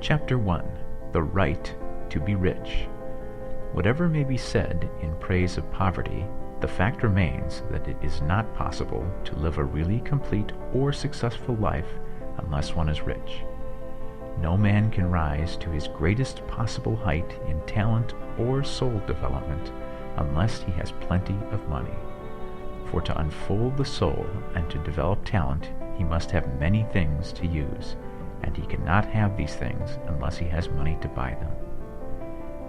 Chapter 1. The Right to be Rich. Whatever may be said in praise of poverty, the fact remains that it is not possible to live a really complete or successful life unless one is rich. No man can rise to his greatest possible height in talent or soul development unless he has plenty of money. For to unfold the soul and to develop talent, he must have many things to use, and he cannot have these things unless he has money to buy them.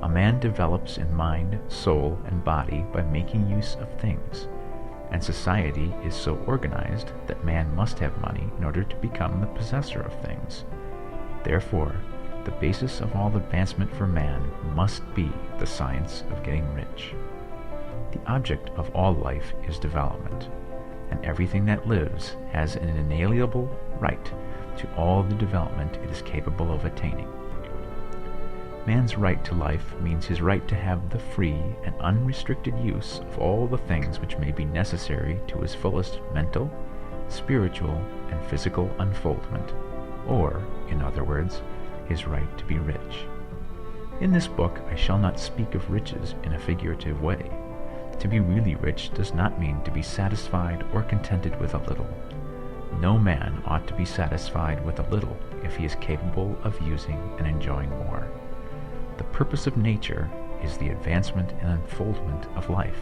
A man develops in mind, soul, and body by making use of things, and society is so organized that man must have money in order to become the possessor of things. Therefore, the basis of all advancement for man must be the science of getting rich. The object of all life is development, and everything that lives has an inalienable right to all the development it is capable of attaining. Man's right to life means his right to have the free and unrestricted use of all the things which may be necessary to his fullest mental, spiritual, and physical unfoldment, or, in other words, his right to be rich. In this book I shall not speak of riches in a figurative way. To be really rich does not mean to be satisfied or contented with a little. No man ought to be satisfied with a little if he is capable of using and enjoying more. The purpose of nature is the advancement and unfoldment of life,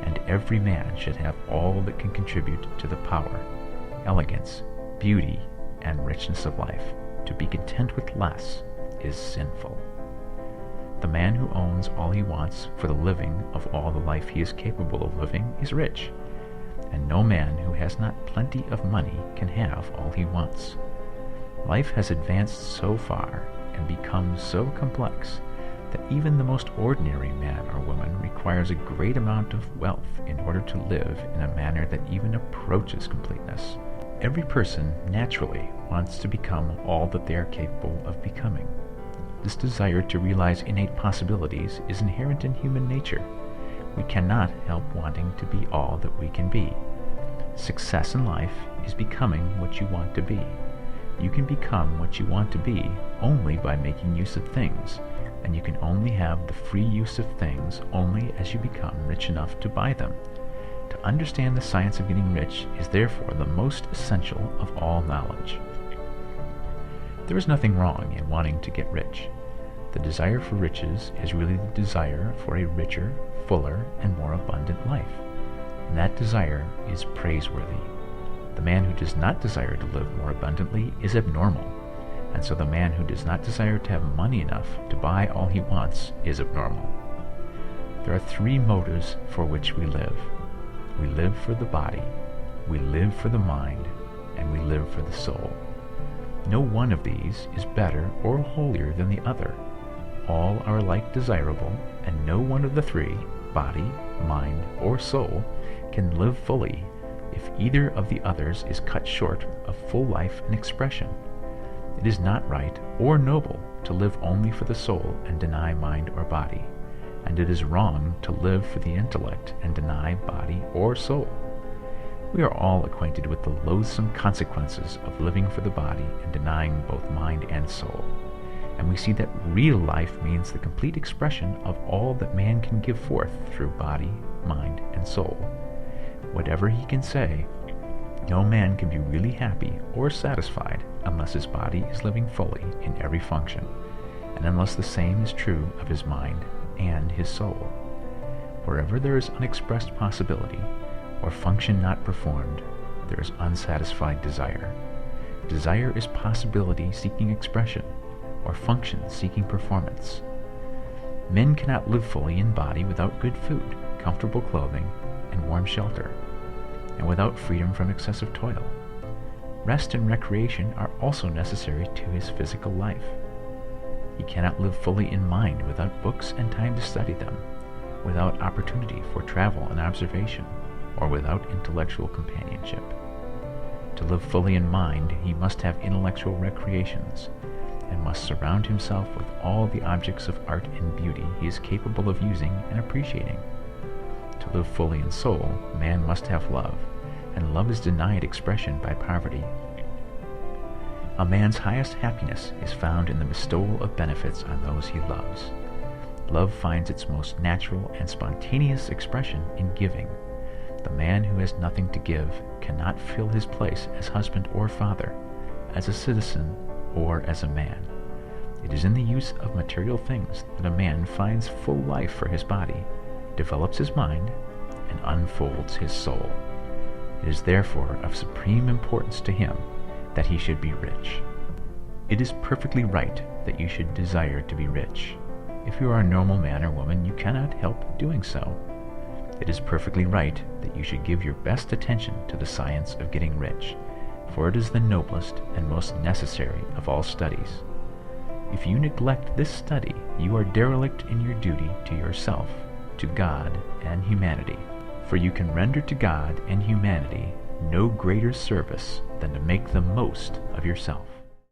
and every man should have all that can contribute to the power, elegance, beauty, and richness of life. To be content with less is sinful. The man who owns all he wants for the living of all the life he is capable of living is rich, and no man who has not plenty of money can have all he wants. Life has advanced so far and become so complex that even the most ordinary man or woman requires a great amount of wealth in order to live in a manner that even approaches completeness. Every person naturally wants to become all that they are capable of becoming. This desire to realize innate possibilities is inherent in human nature. We cannot help wanting to be all that we can be. Success in life is becoming what you want to be. You can become what you want to be only by making use of things, and you can only have the free use of things only as you become rich enough to buy them. To understand the science of getting rich is therefore the most essential of all knowledge. There is nothing wrong in wanting to get rich. The desire for riches is really the desire for a richer, fuller, and more abundant life, and that desire is praiseworthy. The man who does not desire to live more abundantly is abnormal, and so the man who does not desire to have money enough to buy all he wants is abnormal. There are three motives for which we live. We live for the body, we live for the mind, and we live for the soul. No one of these is better or holier than the other. All are alike desirable, and no one of the three, body, mind, or soul, can live fully if either of the others is cut short of full life and expression. It is not right or noble to live only for the soul and deny mind or body, and it is wrong to live for the intellect and deny body or soul. We are all acquainted with the loathsome consequences of living for the body and denying both mind and soul, and we see that real life means the complete expression of all that man can give forth through body, mind, and soul. Whatever he can say, no man can be really happy or satisfied unless his body is living fully in every function, and unless the same is true of his mind and his soul. Wherever there is unexpressed possibility, or function not performed, there is unsatisfied desire. Desire is possibility seeking expression, or function seeking performance. Men cannot live fully in body without good food, comfortable clothing, and warm shelter, and without freedom from excessive toil. Rest and recreation are also necessary to his physical life. He cannot live fully in mind without books and time to study them, without opportunity for travel and observation, or without intellectual companionship. To live fully in mind, he must have intellectual recreations, and must surround himself with all the objects of art and beauty he is capable of using and appreciating. To live fully in soul, man must have love, and love is denied expression by poverty. A man's highest happiness is found in the bestowal of benefits on those he loves. Love finds its most natural and spontaneous expression in giving. The man who has nothing to give cannot fill his place as husband or father, as a citizen or as a man. It is in the use of material things that a man finds full life for his body, develops his mind, and unfolds his soul. It is therefore of supreme importance to him that he should be rich. It is perfectly right that you should desire to be rich. If you are a normal man or woman, you cannot help doing so. It is perfectly right that you should give your best attention to the science of getting rich, for it is the noblest and most necessary of all studies. If you neglect this study, you are derelict in your duty to yourself, to God, and humanity, for you can render to God and humanity no greater service than to make the most of yourself.